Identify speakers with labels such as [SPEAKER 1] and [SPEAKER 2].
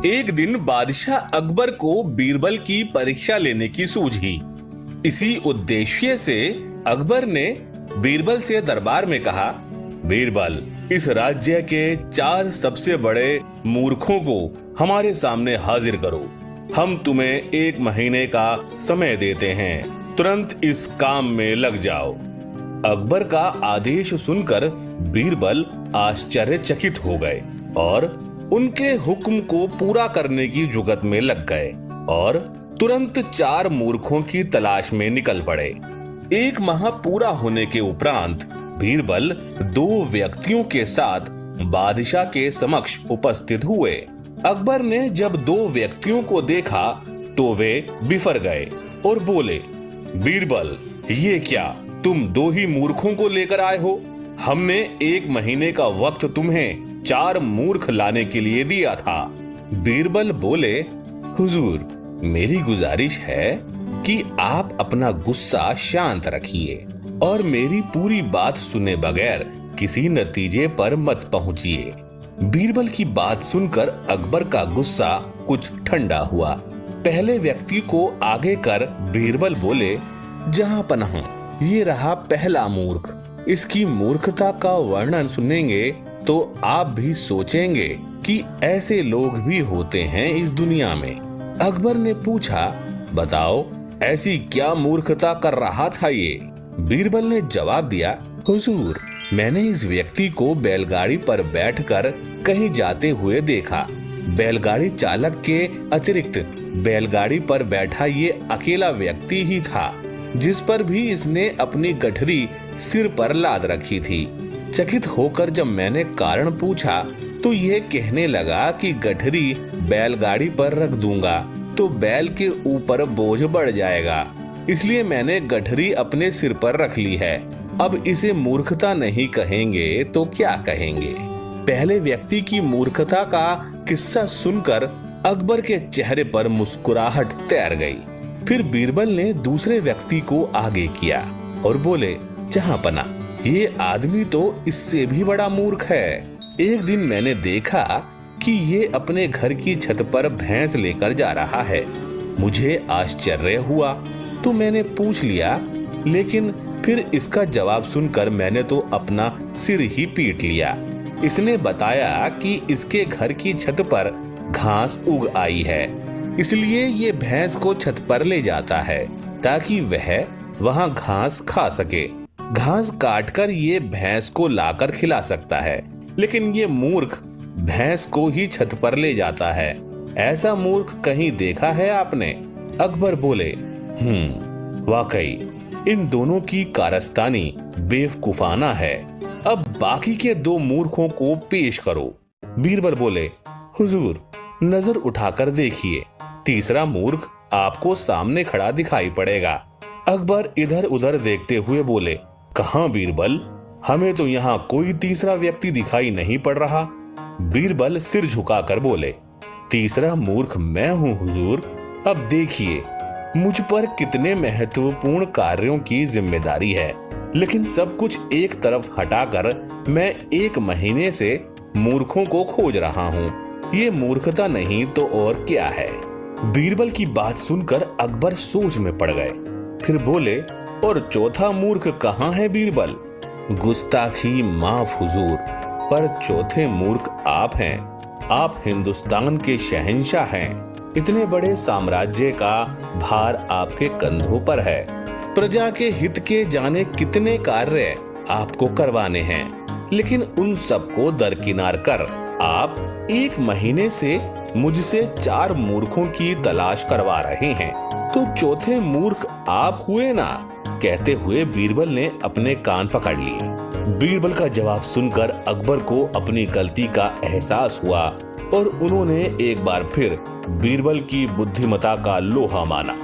[SPEAKER 1] एक दिन बादशाह अकबर को बीरबल की परीक्षा लेने की सूझी। इसी उद्देश्य से अकबर ने बीरबल से दरबार में कहा, बीरबल, इस राज्य के 4 सबसे बड़े मूर्खों को हमारे सामने हाजिर करो। हम तुम्हें 1 महीने का समय देते हैं, तुरंत इस काम में लग जाओ। अकबर का आदेश सुनकर बीरबल आश्चर्यचकित हो गए और उनके हुक्म को पूरा करने की जुगत में लग गए और तुरंत 4 मूर्खों की तलाश में निकल पड़े। 1 माह पूरा होने के उपरांत बीरबल 2 व्यक्तियों के साथ बादशाह के समक्ष उपस्थित हुए। अकबर ने जब 2 व्यक्तियों को देखा तो वे बिफर गए और बोले, बीरबल, ये क्या, तुम 2 ही मूर्खों को लेकर आए हो? हमने 1 महीने का वक्त तुम्हें 4 मूर्ख लाने के लिए दिया था। बीरबल बोले, हुजूर, मेरी गुजारिश है कि आप अपना गुस्सा शांत रखिए और मेरी पूरी बात सुने बगैर किसी नतीजे पर मत पहुंचिए। बीरबल की बात सुनकर अकबर का गुस्सा कुछ ठंडा हुआ। पहले व्यक्ति को आगे कर बीरबल बोले, जहां पनाह, ये रहा पहला मूर्ख। इसकी मूर्खता का वर्णन सुनेंगे तो आप भी सोचेंगे कि ऐसे लोग भी होते हैं इस दुनिया में। अकबर ने पूछा, बताओ, ऐसी क्या मूर्खता कर रहा था ये? बीरबल ने जवाब दिया, हुजूर, मैंने इस व्यक्ति को बैलगाड़ी पर बैठकर कहीं जाते हुए देखा। बैलगाड़ी चालक के अतिरिक्त बैलगाड़ी पर बैठा ये अकेला व्यक्ति ही था, जिस पर भी इसने अपनी गठरी सिर पर लाद रखी थी। चकित होकर जब मैंने कारण पूछा तो ये कहने लगा कि गठरी बैलगाड़ी पर रख दूंगा तो बैल के ऊपर बोझ बढ़ जाएगा, इसलिए मैंने गठरी अपने सिर पर रख ली है। अब इसे मूर्खता नहीं कहेंगे तो क्या कहेंगे? पहले व्यक्ति की मूर्खता का किस्सा सुनकर अकबर के चेहरे पर मुस्कुराहट तैर गई। फिर बीरबल ने दूसरे व्यक्ति को आगे किया और बोले, जहां पना, ये आदमी तो इससे भी बड़ा मूर्ख है। एक दिन मैंने देखा कि ये अपने घर की छत पर भैंस लेकर जा रहा है। मुझे आश्चर्य हुआ तो मैंने पूछ लिया, लेकिन फिर इसका जवाब सुनकर मैंने तो अपना सिर ही पीट लिया। इसने बताया कि इसके घर की छत पर घास उग आई है, इसलिए ये भैंस को छत पर ले जाता है ताकि वह वहां घास खा सके। घास काटकर ये भैंस को लाकर खिला सकता है, लेकिन ये मूर्ख भैंस को ही छत पर ले जाता है। ऐसा मूर्ख कहीं देखा है आपने? अकबर बोले, वाकई इन दोनों की कारस्तानी बेवकूफाना है। अब बाकी के 2 मूर्खों को पेश करो। बीरबल बोले, हुजूर, नजर उठाकर देखिए, तीसरा मूर्ख आपको सामने खड़ा दिखाई पड़ेगा। अकबर इधर उधर देखते हुए बोले, कहाँ बीरबल? हमें तो यहाँ कोई तीसरा व्यक्ति दिखाई नहीं पड़ रहा। बीरबल सिर झुकाकर बोले, तीसरा मूर्ख मैं हूँ हुजूर। अब देखिए, मुझ पर कितने महत्वपूर्ण कार्यों की जिम्मेदारी है, लेकिन सब कुछ एक तरफ हटाकर मैं 1 महीने से मूर्खों को खोज रहा हूँ। ये मूर्खता नहीं तो और क्या है? बीरबल की बात सुनकर अकबर सोच में पड़ गए। फिर बोले, और चौथा मूर्ख कहाँ है बीरबल? गुस्ताखी माफ हुजूर, पर चौथे मूर्ख आप हैं। आप हिंदुस्तान के शहंशाह हैं। इतने बड़े साम्राज्य का भार आपके कंधों पर है। प्रजा के हित के जाने कितने कार्य आपको करवाने हैं, लेकिन उन सबको दरकिनार कर आप 1 महीने से मुझसे 4 मूर्खों की तलाश करवा रहे हैं, तो चौथे मूर्ख आप हुए ना? कहते हुए बीरबल ने अपने कान पकड़ लिए। बीरबल का जवाब सुनकर अकबर को अपनी गलती का एहसास हुआ और उन्होंने एक बार फिर बीरबल की बुद्धिमता का लोहा माना।